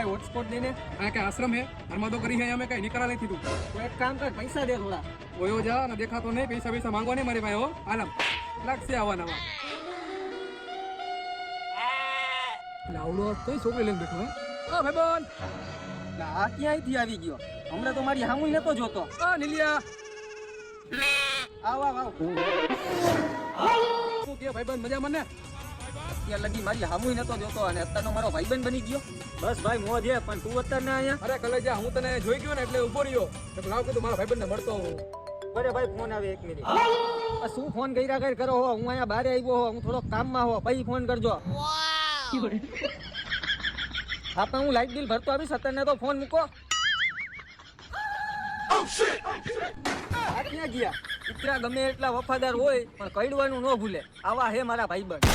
भाई हॉटस्पॉट देने यहाँ क्या आश्रम है हरमा तो करी है यहाँ में कहीं निकला नहीं थी तू तो एक काम कर पैसा दे थोड़ा वो हो जा ना देखा तो नहीं पैसा पैसा मांगो नहीं मारे भाई हो आलम लाग से आवा नवा लावड़ो तो છોકરી લઈને બેઠો હે ઓ ભાઈબંધ આ ક્યાંયથી આવી ગયો હમણાં તો મારી હામુય નતો જોતો ઓ નીલિયા આવ આવ આવ શું કે ભાઈબંધ મજા મને ત્યાં લગી મારી હામુય નતો જોતો અને અત્યારનો મારો ભાઈબંધ બની ગયો બસ ભાઈ મોજ હે પણ તું અત્યારે ના આયા અરે કલેજા હું તને જોઈ ગયો ને એટલે ઊભો રહ્યો તો લાવ કે તું મારા ભાઈબંધને મળતો હું અરે ભાઈ ફોન આવે 1 મિનિટ શું ફોન કર્યા કરો હો હું અહીંયા બહાર આવ્યો હો હું થોડો કામમાં હો પછી ફોન કરજો હા પણ હું લાઈટ બિલ ભરતો આવીશ અત્યારે તો ફોન મૂકો ક્યાં ગયા કૂતરા ગમે એટલા વફાદાર હોય પણ કઈડવાનું ન ભૂલે આવા હે મારા ભાઈબંધ